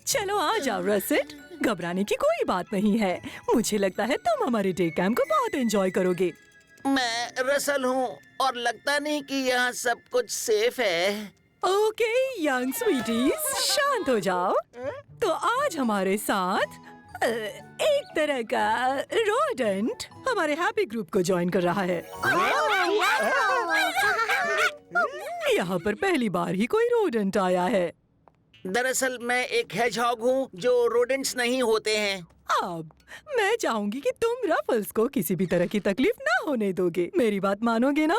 चलो आ जाओ रसेट, घबराने की कोई बात नहीं है। मुझे लगता है तुम हमारे डे कैंप को बहुत एंजॉय करोगे। मैं रसल हूँ और लगता नहीं कि यहाँ सब कुछ सेफ है। ओके यंग स्वीटीज, शांत हो जाओ। तो आज हमारे साथ एक तरह का रोडेंट हमारे हैप्पी ग्रुप को ज्वाइन कर रहा है। यहाँ पर पहली बार ही कोई रोडेंट आया है। दरअसल मैं एक हेजहॉग हूँ जो रोडेंट्स नहीं होते हैं। अब मैं चाहूंगी कि तुम रफल्स को किसी भी तरह की तकलीफ ना होने दोगे। मेरी बात मानोगे ना?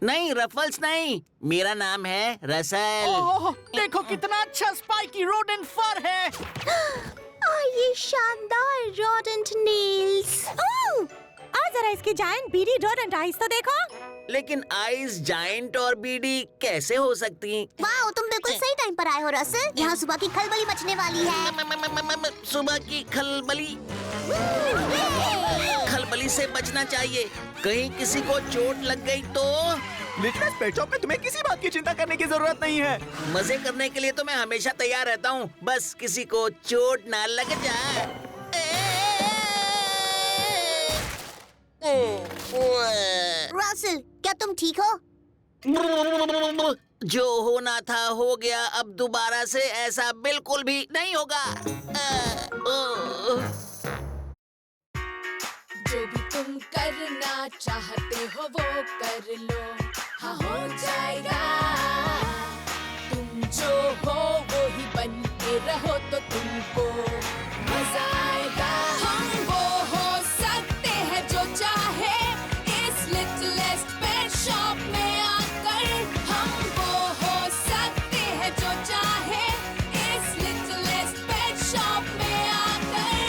नहीं, रफल्स नहीं, मेरा नाम है रसल। ओह, देखो कितना अच्छा स्पाइकी रोडेंट फर है। और ये शानदार रोडेंट नील्स। आज जरा इसके जायंट बीडी रोडेंट आइज तो देखो। लेकिन आइस जायंट और बीडी कैसे हो सकती? वाह, तुम बिल्कुल सही टाइम पर आए हो रसल। यहाँ सुबह की खलबली मचने वाली है। सुबह की खलबली से बचना चाहिए। कहीं किसी को चोट लग गई तो? लिटरस पेट शॉप में तुम्हें किसी बात की चिंता करने की जरूरत नहीं है। मजे करने के लिए तो मैं हमेशा तैयार रहता हूँ, बस किसी को चोट ना लग जाए। रसल, क्या तुम ठीक हो? जो होना था हो गया, अब दोबारा से ऐसा बिल्कुल भी नहीं होगा। जो भी तुम करना चाहते हो वो कर लो, हाँ हो जाएगा। तुम जो हो वो ही बन के रहो तो तुमको मजा आएगा। हम वो हो सकते हैं जो चाहे इस लिटिलेस्ट पेट शॉप में आकर। हम वो हो सकते हैं जो चाहे इस लिटिलेस्ट पेट शॉप में आकर।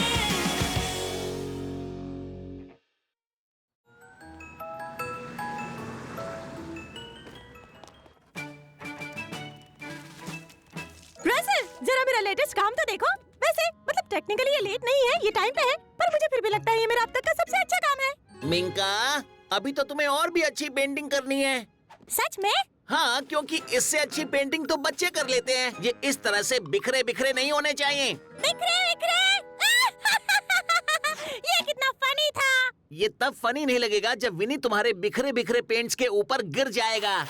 रसल, जरा मेरा लेटेस्ट काम तो देखो। वैसे मतलब टेक्निकली ये लेट नहीं है, ये टाइम पे है, पर मुझे फिर भी लगता है ये मेरा अब तक का सबसे अच्छा काम है। मिंका, अभी तो तुम्हें और भी अच्छी पेंटिंग करनी है। सच में? हाँ, क्योंकि इससे अच्छी पेंटिंग तो बच्चे कर लेते हैं। ये इस तरह से बिखरे बिखरे नहीं होने चाहिए। बिखरे बिखरे। ये कितना फनी था। ये तब फनी नहीं लगेगा जब विनी तुम्हारे बिखरे बिखरे पेंट्स के ऊपर गिर जाएगा।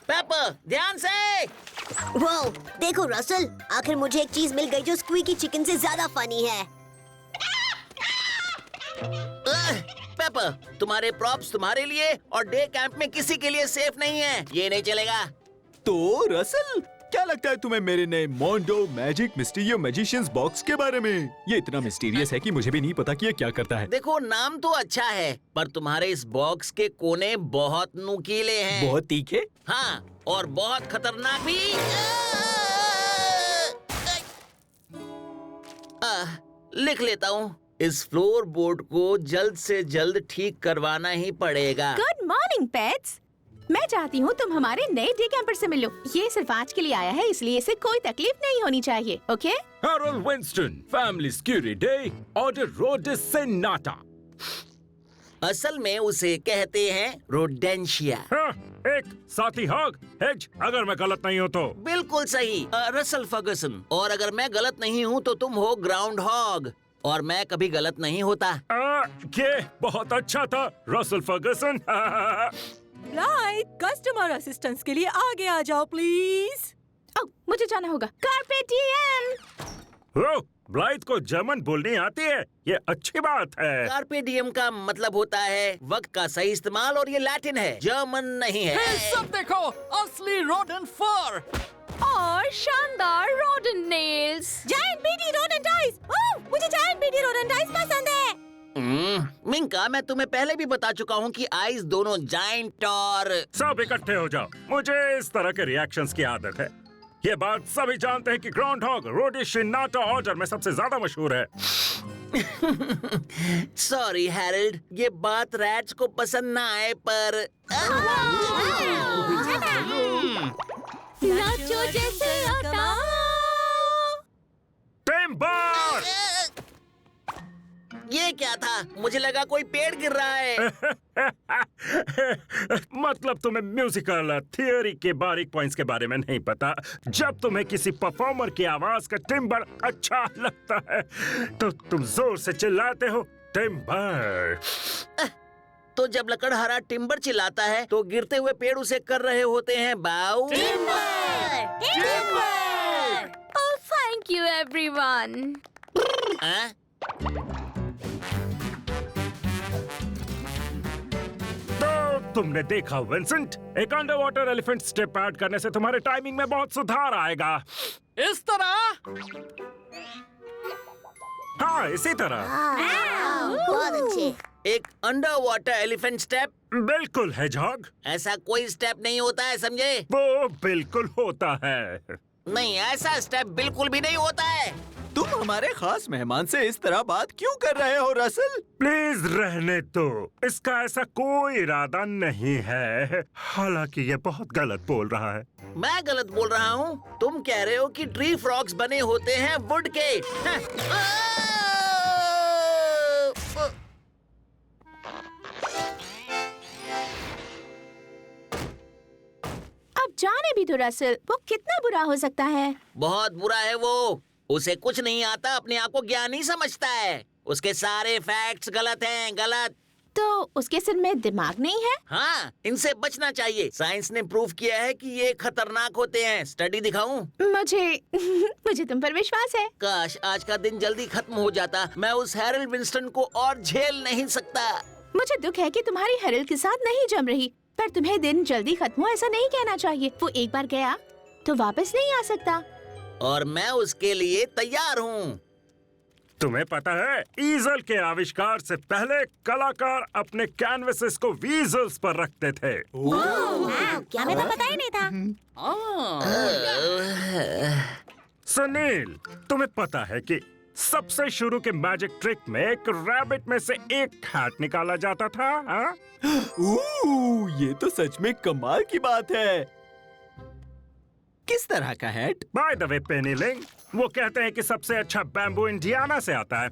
पेपर, ध्यान से। वाओ, देखो रसल, आखिर मुझे एक चीज मिल गई जो स्क्वीकी चिकन से ज्यादा फनी है। पेपर, तुम्हारे प्रॉप्स तुम्हारे लिए और डे कैंप में किसी के लिए सेफ नहीं है। ये नहीं चलेगा। तो रसल, क्या लगता है तुम्हें मेरे नए Mondo magic Mysterio magicians box के बारे में? ये इतना मिस्टीरियस है कि मुझे भी नहीं पता कि ये क्या करता है। देखो, नाम तो अच्छा है, पर तुम्हारे इस बॉक्स के कोने बहुत नुकीले हैं। बहुत तीखे? हाँ, और बहुत खतरनाक भी। लिख लेता हूँ। इस फ्लोर बोर्ड को जल्द से जल्द ठीक करवाना ही पड़ेगा। Good morning pets. मैं चाहती हूँ तुम हमारे नए डे कैंपर से मिलो। ये सिर्फ आज के लिए आया है, इसलिए इसे कोई तकलीफ नहीं होनी चाहिए। Okay? Harold Winston, Family Security Day, Order Rhodesianata. असल में उसे कहते हैं रोडेंशिया। हाँ, एक साथी हॉग हेज, अगर मैं गलत नहीं हूँ तो। बिल्कुल सही, रसल फर्गसन। और अगर मैं गलत नहीं हूँ तो तुम हो ग्राउंड हॉग, और मैं कभी गलत नहीं होता। ये बहुत अच्छा था, Russell Fergusson. Right, customer assistance के लिए आगे आ जाओ प्लीज। ओह, मुझे जाना होगा। Carpe diem. ओ, ब्लाइथ को जर्मन बोलनी आती है, ये अच्छी बात है। कार्पे डियम का मतलब होता है वक्त का सही इस्तेमाल, और ये लैटिन है, जर्मन नहीं है। सब देखो, असली रोडेंट फर और शानदार rodent nails. Giant beady rodent eyes. ओह, मुझे जायंट बीडी रोडेंट आइज पसंद है। मिंका, मैं तुम्हें पहले भी बता चुका हूँ कि आइस दोनों जायंट और। सब इकट्ठे हो जाओ, मुझे इस तरह के रिएक्शंस की आदत है। ये बात सभी जानते हैं कि ग्राउंड हॉग रोडेशियानाटा ऑर्डर में सबसे ज्यादा मशहूर है। सॉरी हैरोल्ड, ये बात रैट्स को पसंद ना आए, पर नाचो जैसे आता। टिम्बर! ये क्या था? मुझे लगा कोई पेड़ गिर रहा है। मतलब तुम्हें म्यूजिकल थियोरी के बारीक पॉइंट्स के बारे में नहीं पता। जब तुम्हें किसी परफॉर्मर की आवाज का टिम्बर अच्छा लगता है तो तुम जोर से चिल्लाते हो टिम्बर। तो जब लकड़हारा टिम्बर चिल्लाता है तो गिरते हुए पेड़ उसे कर रहे होते हैं बाऊ। Oh, thank you, everyone. हाँ? तो तुमने देखा विंसेंट, एक under water elephant step add करने से तुम्हारे टाइमिंग में बहुत सुधार आएगा। इस तरह। हाँ, इसी तरह। बहुत अच्छे। एक अंडर वाटर एलिफेंट स्टेप? बिल्कुल है जॉग। ऐसा कोई स्टेप नहीं होता है, समझे? वो बिल्कुल होता है। नहीं, ऐसा स्टेप बिल्कुल भी नहीं होता है। तुम हमारे खास मेहमान से इस तरह बात क्यों कर रहे हो रसल? प्लीज रहने दो, इसका ऐसा कोई इरादा नहीं है। हालांकि ये बहुत गलत बोल रहा है। मैं गलत बोल रहा हूँ? तुम कह रहे हो कि ट्री फ्रॉग्स बने होते हैं वुड के। अब जाने भी तो रसल, वो कितना बुरा हो सकता है। बहुत बुरा है वो। उसे कुछ नहीं आता, अपने आप को ज्ञानी समझता है। उसके सारे फैक्ट्स गलत हैं, गलत। तो उसके सिर में दिमाग नहीं है? हाँ, इनसे बचना चाहिए। साइंस ने प्रूव किया है कि ये खतरनाक होते हैं। स्टडी दिखाऊं? मुझे तुम पर विश्वास है। काश आज का दिन जल्दी खत्म हो जाता। मैं उस हैरल्ड विंस्टन को और झेल नहीं सकता। मुझे दुख है कि तुम्हारी हैरल्ड के साथ नहीं जम रही, पर तुम्हें दिन जल्दी खत्म हो ऐसा नहीं कहना चाहिए। वो एक बार गया तो वापस नहीं आ सकता। और मैं उसके लिए तैयार हूँ। तुम्हें पता है, ईजल के आविष्कार से पहले कलाकार अपने कैनवसेस को वीजल्स पर रखते थे। क्या मैं तो पता ही नहीं था। सुनील, तुम्हें पता है कि सबसे शुरू के मैजिक ट्रिक में एक रैबिट में से एक हैट निकाला जाता था? हाँ? ये तो सच में कमाल की बात है। किस तरह का हैट? बाय द वे पेनीलिंग, वो कहते हैं कि सबसे अच्छा बैम्बू इंडियाना से आता है।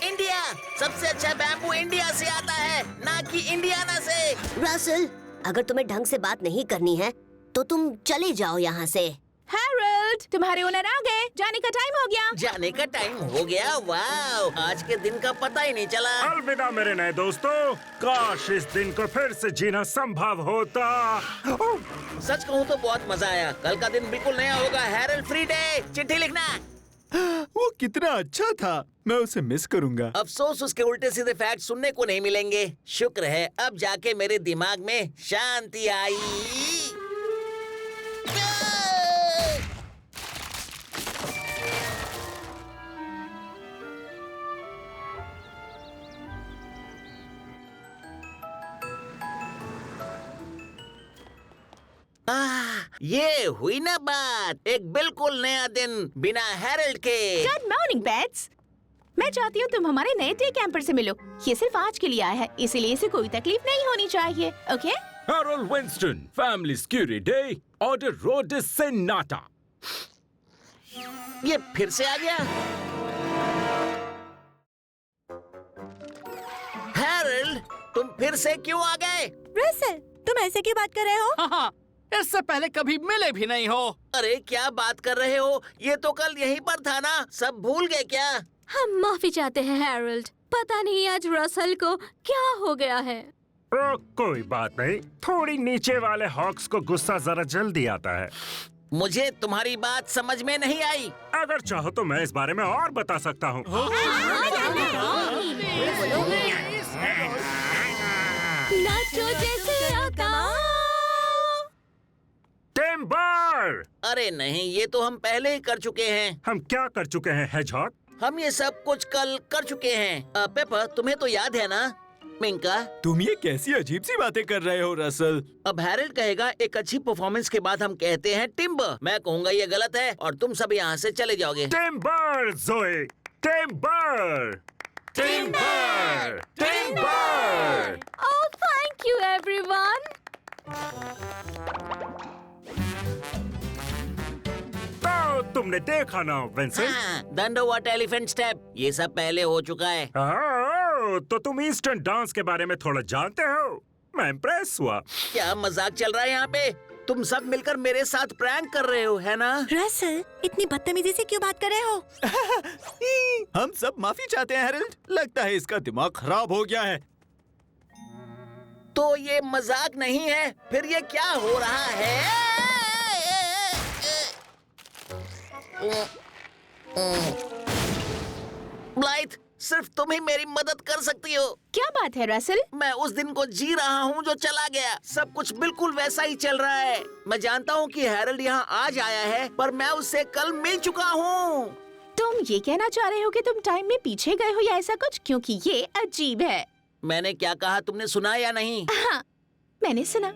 इंडिया सबसे अच्छा बैम्बू इंडिया से आता है, ना कि इंडियाना से। रसल, अगर तुम्हें ढंग से बात नहीं करनी है तो तुम चले जाओ यहाँ से। हैरल्ड, तुम्हारे ओनर आ गए। जाने का टाइम हो गया। जाने का टाइम हो गया? वाह, आज के दिन का पता ही नहीं चला। अलविदा मेरे नए दोस्तों, काश इस दिन को फिर से जीना संभव होता। सच कहूँ तो बहुत मजा आया। कल का दिन बिल्कुल नया होगा। हैरल्ड फ्री डे, चिट्ठी लिखना। वो कितना अच्छा था, मैं उसे मिस करूंगा। अफसोस उसके उल्टे सीधे फैक्ट सुनने को नहीं मिलेंगे। शुक्र है अब जाके मेरे दिमाग में शांति आई। ये हुई ना बात, एक बिल्कुल नया दिन बिना हैरल्ड के। Good morning pets. मैं चाहती हूँ तुम हमारे नए डे कैंपर से मिलो। ये सिर्फ आज के लिए आया है, इसीलिए इसे कोई तकलीफ नहीं होनी चाहिए। Okay? Harold Winston, Family Security Day, Order Road Sonata. ये फिर से आ गया। हैरल्ड, तुम फिर से क्यों आ गए? रसल, तुम ऐसे क्यों बात कर रहे हो? हाँ, इससे पहले कभी मिले भी नहीं हो। अरे क्या बात कर रहे हो? ये तो कल यहीं पर था ना, सब भूल गए क्या? हम माफी चाहते हैं हैरल्ड, पता नहीं आज रसल को क्या हो गया है। कोई बात नहीं, थोड़ी नीचे वाले हॉक्स को गुस्सा जरा जल्दी आता है। मुझे तुम्हारी बात समझ में नहीं आई। अगर चाहो तो मैं इस बारे में और बता सकता हूँ। नाचो जैसे आता। टिम्बर! अरे नहीं, ये तो हम पहले ही कर चुके हैं। हम क्या कर चुके हैं हेजहॉग? हम ये सब कुछ कल कर चुके हैं। पेपर, तुम्हें तो याद है ना? मिंका, तुम ये कैसी अजीब सी बातें कर रहे हो रसल? अब हैरल्ड कहेगा एक अच्छी परफॉर्मेंस के बाद हम कहते हैं टिम्बर। मैं कहूँगा ये गलत है और तुम सब यहाँ से चले जाओगे। Timber Joe, timber, timber, timber. Oh thank you everyone. तो तुम तुमने देखा ना विंसेंट? हाँ, दंडोवत एलिफेंट स्टेप ये सब पहले हो चुका है। तो तुम ईस्टर्न डांस के बारे में थोड़ा जानते हो? मैं इम्प्रेस हुआ। क्या मजाक चल रहा है यहाँ पे? तुम सब मिलकर मेरे साथ प्रैंक कर रहे हो, है ना? रसल, इतनी बदतमीजी से क्यों बात कर रहे हो? हम सब माफी चाहते हैं हेरल्ड। लगता है इसका दिमाग खराब हो गया है। तो ये मजाक नहीं है, फिर ये क्या हो रहा है? ब्लाइथ, सिर्फ तुम ही मेरी मदद कर सकती हो। क्या बात है रसल? मैं उस दिन को जी रहा हूँ जो चला गया। सब कुछ बिल्कुल वैसा ही चल रहा है। मैं जानता हूँ कि हेरल्ड यहाँ आज आया है, पर मैं उससे कल मिल चुका हूँ। तुम ये कहना चाह रहे हो कि तुम टाइम में पीछे गए हो या ऐसा कुछ? क्योंकि ये अजीब है। मैंने क्या कहा तुमने सुना या नहीं? हाँ, मैंने सुना।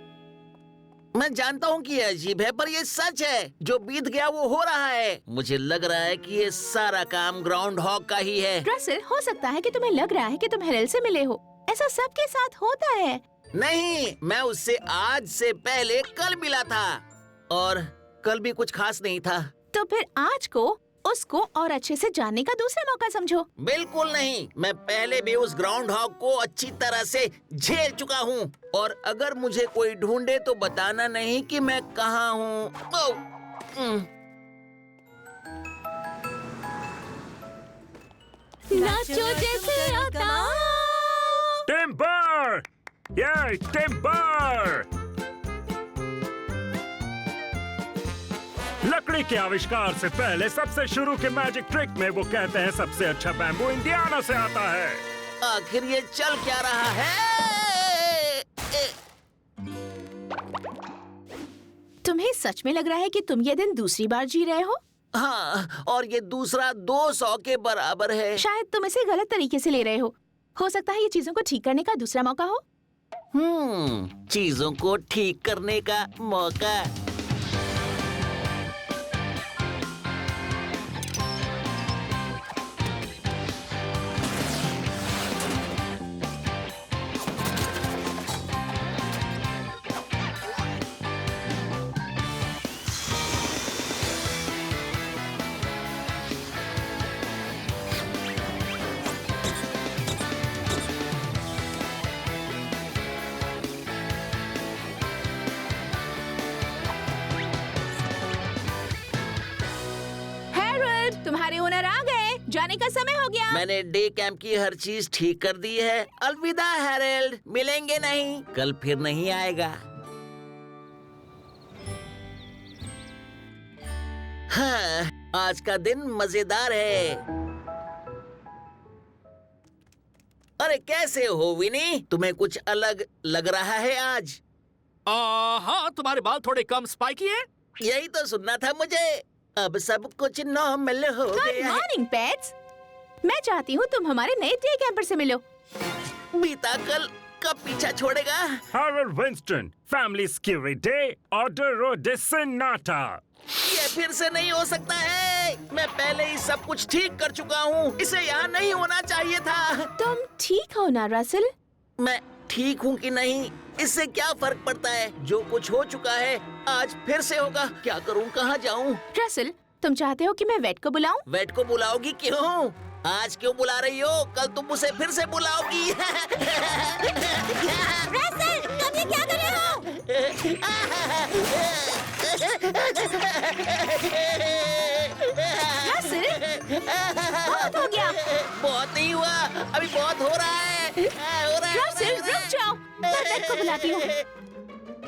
मैं जानता हूँ कि ये अजीब है, पर ये सच है। जो बीत गया वो हो रहा है। मुझे लग रहा है कि ये सारा काम ग्राउंड हॉग का ही है। रसल, हो सकता है कि तुम्हें लग रहा है कि तुम हेरल्ड से मिले हो। ऐसा सबके साथ होता है। नहीं, मैं उससे आज से पहले कल मिला था, और कल भी कुछ खास नहीं था। तो फिर आज को उसको और अच्छे से जानने का दूसरा मौका समझो। बिल्कुल नहीं, मैं पहले भी उस ग्राउंड हॉग को अच्छी तरह से झेल चुका हूँ। और अगर मुझे कोई ढूंढे तो बताना नहीं कि मैं कहाँ हूँ। नाचो जैसे आता। टिम्बर! ये टिम्बर! लकड़ी के आविष्कार से पहले सबसे शुरू के मैजिक ट्रिक में वो कहते हैं सबसे अच्छा बैम्बू इंडियाना से आता है। आखिर ये चल क्या रहा है? तुम्हें सच में लग रहा है कि तुम ये दिन दूसरी बार जी रहे हो? हाँ, और ये दूसरा 200 के बराबर है। शायद तुम इसे गलत तरीके से ले रहे हो सकता है ये चीजों को ठीक करने का दूसरा मौका हो। चीजों को ठीक करने का मौका। तुम्हारे ओनर आ गए। जाने का समय हो गया। मैंने डे कैंप की हर चीज ठीक कर दी है। अलविदा हेरल्ड, मिलेंगे नहीं, कल फिर नहीं आएगा। हाँ, आज का दिन मजेदार है। अरे कैसे हो विनी? तुम्हें कुछ अलग लग रहा है आज। हाँ, तुम्हारे बाल थोड़े कम स्पाइकी हैं। यही तो सुनना था मुझे। अब सब कुछ नॉर्मल हो गुड गया है। Morning pets. मैं चाहती हूँ तुम हमारे नए डे कैंपर से मिलो। बीता कल कब पीछा छोड़ेगा? हैरोल्ड विंस्टन, फैमिली स्क्यूरी डे, ऑर्डर रोडेसिनाटा। ये फिर से नहीं हो सकता है। मैं पहले ही सब कुछ ठीक कर चुका हूँ। इसे यहाँ नहीं होना चाहिए था। तुम ठीक हो ना रसल? मैं ठीक हूँ कि नहीं, इससे क्या फर्क पड़ता है? जो कुछ हो चुका है आज फिर से होगा। क्या करूँ, कहाँ जाऊँ? रसल, तुम चाहते हो कि मैं वेट को बुलाऊं? वेट को बुलाओगी? क्यों? आज क्यों बुला रही हो? कल तुम उसे फिर से बुलाओगी। रसल, तुम ये क्या कर रहे हो? रसल, बहुत हो गया। बहुत नहीं हुआ, अभी बहुत हो रहा है। रसल, रुक जाओ, मैं वेट को बुलाती हूँ।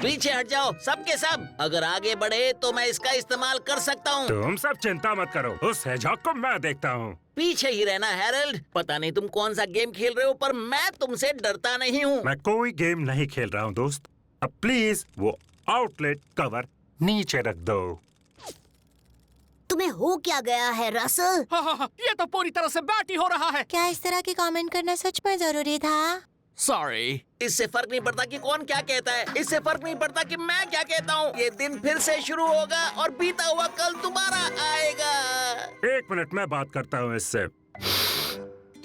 पीछे हट जाओ सबके सब। अगर आगे बढ़े तो मैं इसका इस्तेमाल कर सकता हूँ। तुम सब चिंता मत करो, उस हेजहॉग को मैं देखता हूँ। पीछे ही रहना हेरल्ड। पता नहीं तुम कौन सा गेम खेल रहे हो, पर मैं तुमसे डरता नहीं हूँ। मैं कोई गेम नहीं खेल रहा हूँ दोस्त। अब प्लीज वो आउटलेट कवर नीचे रख दो। तुम्हें हो क्या गया है रसल? हाँ, ये तो पूरी तरह से बैट ही हो रहा है। क्या इस तरह के कमेंट करना सच में जरूरी था? सॉरी। इससे फर्क नहीं पड़ता कि कौन क्या कहता है। इससे फर्क नहीं पड़ता कि मैं क्या कहता हूँ। ये दिन फिर से शुरू होगा और बीता हुआ कल दोबारा आएगा। 1 मिनट में बात करता हूँ इससे।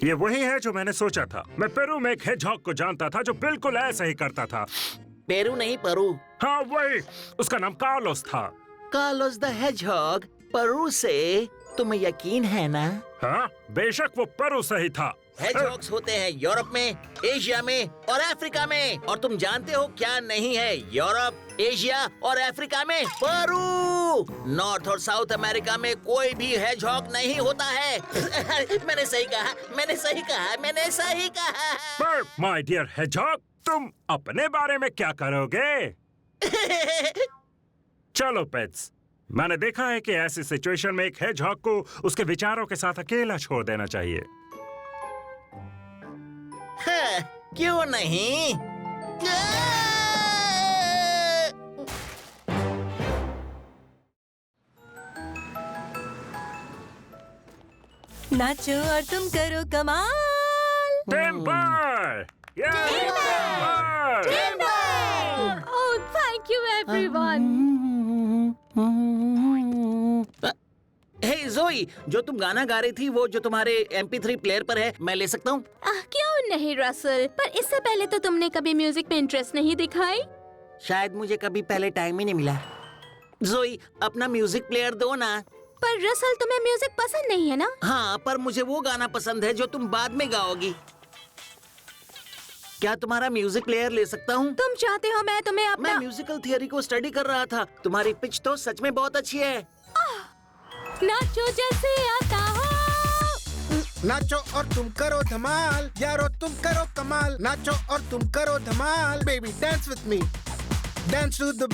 ये वही है जो मैंने सोचा था। मैं पेरू में एक हेजहॉग को जानता था जो बिल्कुल ऐसा ही करता था। पेरू नहीं, परू। हाँ वही, उसका नाम कार्लोस था। Carlos the hedgehog. परू से तुम्हें यकीन है ना? हाँ, बेशक वो परू सही था। हेजहॉग्स होते हैं यूरोप में, एशिया में और अफ्रीका में। और तुम जानते हो क्या नहीं है यूरोप, एशिया और अफ्रीका में? परू। नॉर्थ और साउथ अमेरिका में कोई भी हेजहॉग नहीं होता है। मैंने सही कहा, मैंने सही कहा, मैंने सही कहा। पर माय डियर हेजहॉग, तुम अपने बारे में क्या करोगे? चलो पेट्स, मैंने देखा है कि ऐसी सिचुएशन में एक हेजहॉग को उसके विचारों के साथ अकेला छोड़ देना चाहिए। हाँ, क्यों नहीं? नाचो और तुम करो कमाल। Timber! Oh, thank you everyone. Hey Zoe, जो तुम गाना गा रही थी वो जो तुम्हारे MP3 प्लेयर पर है, मैं ले सकता हूँ? क्यों नहीं रसल, पर इससे पहले तो तुमने कभी म्यूजिक में इंटरेस्ट नहीं दिखाई। शायद मुझे कभी पहले टाइम ही नहीं मिला। ज़ोई, अपना म्यूजिक प्लेयर दो ना। पर रसल, तुम्हें म्यूजिक पसंद नहीं है ना? हाँ, पर मुझे वो गाना पसंद है जो तुम बाद में गाओगी। क्या तुम्हारा म्यूजिक प्लेयर ले सकता हूँ? तुम चाहते हो मैं तुम्हें मैं अपना म्यूजिकल थियरी को स्टडी कर रहा था। तुम्हारी पिच तो सच में बहुत अच्छी है। नाचो जैसे आता हो। नाचो और तुम करो धमाल, यारो तुम करो कमाल। नाचो और तुम करो धमाल, baby dance with me. Dance to the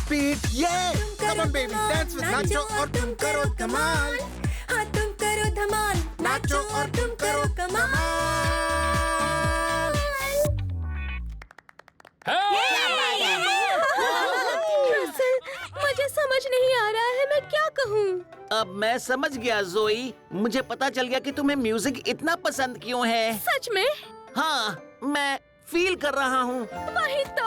beat, yeah! Come on baby, dance with me. नाचो और तुम करो धमाल, हाँ तुम करो धमाल। नाचो और तुम करो कमाल। रसल, मुझे समझ नहीं आ रहा है मैं क्या कहूँ। अब मैं समझ गया ज़ोई, मुझे पता चल गया कि तुम्हें म्यूजिक इतना पसंद क्यों है। सच में? हाँ, मैं फील कर रहा हूँ। वही तो।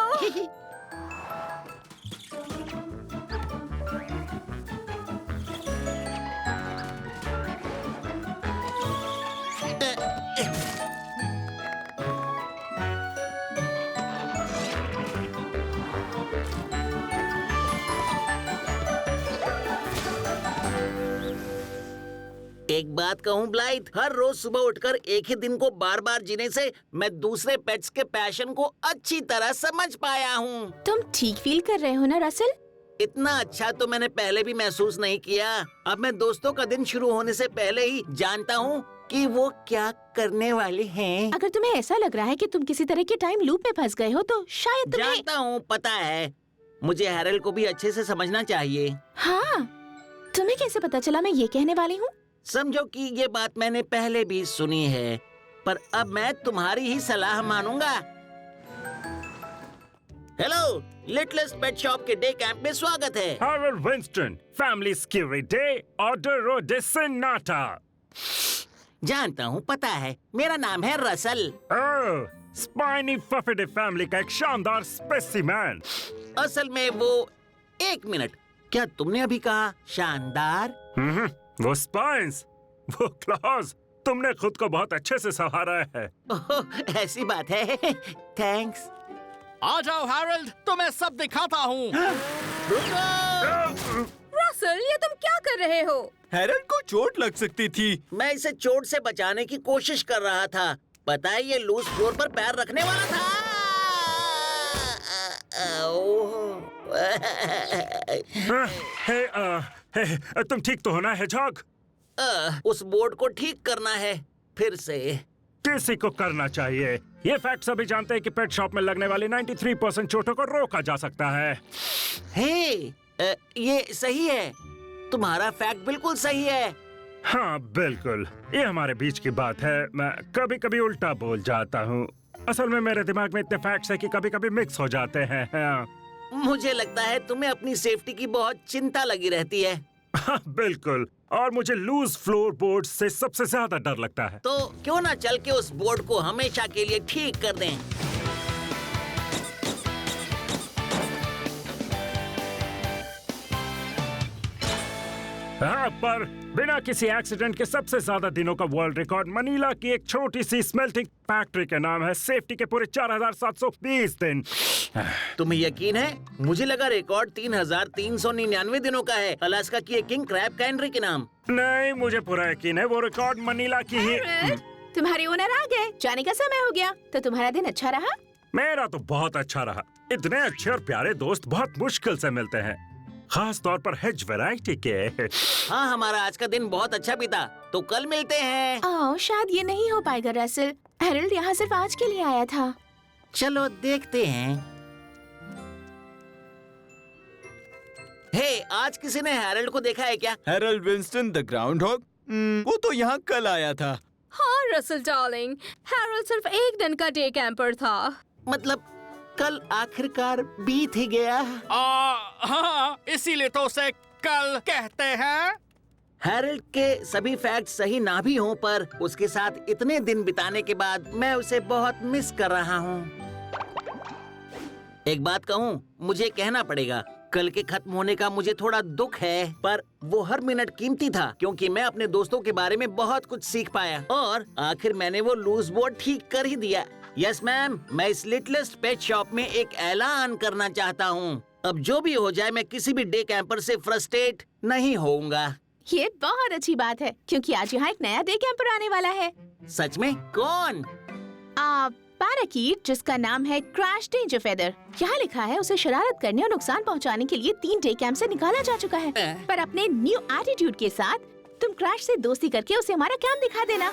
एक बात कहूँ ब्लाइट, हर रोज सुबह उठकर एक ही दिन को बार बार जीने से मैं दूसरे पेट्स के पैशन को अच्छी तरह समझ पाया हूँ। तुम ठीक फील कर रहे हो ना रसल? इतना अच्छा तो मैंने पहले भी महसूस नहीं किया। अब मैं दोस्तों का दिन शुरू होने से पहले ही जानता हूँ कि वो क्या करने वाले हैं। अगर तुम्हें ऐसा लग रहा है कि तुम किसी तरह के टाइम लूप में फंस गए हो तो शायद तुम्हें... जानता हूँ, पता है। मुझे हैरल को भी अच्छे से समझना चाहिए। हाँ, तुम्हें कैसे पता चला मैं ये कहने वाली हूँ? समझो कि ये बात मैंने पहले भी सुनी है, पर अब मैं तुम्हारी ही सलाह मानूंगा। हेलो, लिटिलेस्ट पेट शॉप के डे कैंप में स्वागत है। Harold Winston, family security day, order road सन्नाटा। जानता हूँ, पता है। मेरा नाम है रसल। स्पाइनी फफेडे फैमिली का एक शानदार स्पेसिमेन। असल में वो... एक मिनट, क्या तुमने अभी कहा शानदार? वो स्पाइन्स, वो क्लॉज, तुमने खुद को बहुत अच्छे से संभाला है। ओह, ऐसी बात है। थैंक्स। आ जाओ हैरोल्ड, तुम्हें सब दिखाता हूँ। रसल, ये तुम क्या कर रहे हो? हेरन को चोट लग सकती थी। मैं इसे चोट से बचाने की कोशिश कर रहा था। पता है, ये लूज फ्लोर पर पैर रखने वाला था। तुम ठीक तो हो ना हेजहॉग? उस बोर्ड को ठीक करना है फिर से। किसी को करना चाहिए। ये फैक्ट सभी जानते हैं कि पेट शॉप में लगने वाली 93% चोटों को रोका जा सकता है। हे, ये सही है। तुम्हारा फैक्ट बिल्कुल सही है। हाँ बिल्कुल, ये हमारे बीच की बात है। मैं कभी कभी उल्टा बोल जाता हूँ। असल में मेरे दिमाग में इतने फैक्ट्स है कि कभी कभी मिक्स हो जाते हैं। हाँ। मुझे लगता है तुम्हें अपनी सेफ्टी की बहुत चिंता लगी रहती है। हाँ बिल्कुल, और मुझे लूज फ्लोर बोर्ड से सबसे ज्यादा डर लगता है। तो क्यों ना चल के उस बोर्ड को हमेशा के लिए ठीक कर दें। हाँ, पर बिना किसी एक्सीडेंट के सबसे ज्यादा दिनों का वर्ल्ड रिकॉर्ड मनीला की एक छोटी सी स्मेल्टिंग फैक्ट्री के नाम है। सेफ्टी के पूरे 4720 दिन। तुम्हें यकीन है? मुझे लगा रिकॉर्ड 3399 दिनों का है। अलास्का की एक किंग क्रैब कैंड्री के नाम। नहीं, मुझे पूरा यकीन है वो रिकॉर्ड मनीला की ही। तुम्हारे ओनर आ गए, जाने का समय हो गया। तो तुम्हारा दिन अच्छा रहा? मेरा तो बहुत अच्छा रहा। इतने अच्छे और प्यारे दोस्त बहुत मुश्किल से मिलते हैं, खास तौर पर हेज वैरायटी के। हाँ, हमारा आज का दिन बहुत अच्छा बीता। तो कल मिलते हैं। ओह, शायद ये नहीं हो पाएगा रसल। हैरोल्ड यहाँ सिर्फ आज के लिए आया था। चलो देखते हैं। हे, आज किसी ने हैरोल्ड को देखा है क्या? Harold Winston the groundhog? वो तो यहाँ कल आया था। हाँ रसल डार्लिंग, हैरोल्ड सिर्फ एक दिन का डे कैंपर था। मतलब कल आखिरकार बीत ही गया। हाँ, इसीलिए तो उसे कल कहते हैं। हैरोल्ड के सभी फैक्ट सही ना भी हों, पर उसके साथ इतने दिन बिताने के बाद मैं उसे बहुत मिस कर रहा हूँ। एक बात कहूँ, मुझे कहना पड़ेगा, कल के खत्म होने का मुझे थोड़ा दुख है, पर वो हर मिनट कीमती था क्योंकि मैं अपने दोस्तों के बारे में बहुत कुछ सीख पाया और आखिर मैंने वो लूज बोर्ड ठीक कर ही दिया। यस मैम, मैं इस लिटिलेस्ट पेट शॉप में एक ऐलान करना चाहता हूँ। अब जो भी हो जाए, मैं किसी भी डे कैंपर से फ्रस्ट्रेट नहीं होऊंगा। ये बहुत अच्छी बात है क्योंकि आज यहाँ एक नया डे कैंपर आने वाला है। सच में? कौन? पैराकीट, जिसका नाम है क्रैश डेंजर फेदर। यहाँ लिखा है उसे शरारत करने और नुकसान पहुँचाने के लिए 3 डे कैंप से निकाला जा चुका है। पर अपने न्यू एटीट्यूड के साथ तुम क्रैश से दोस्ती करके उसे हमारा कैंप दिखा देना।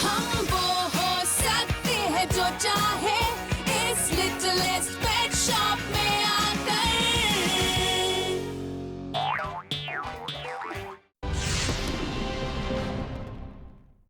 हम वो हो सकते हैं जो चाहे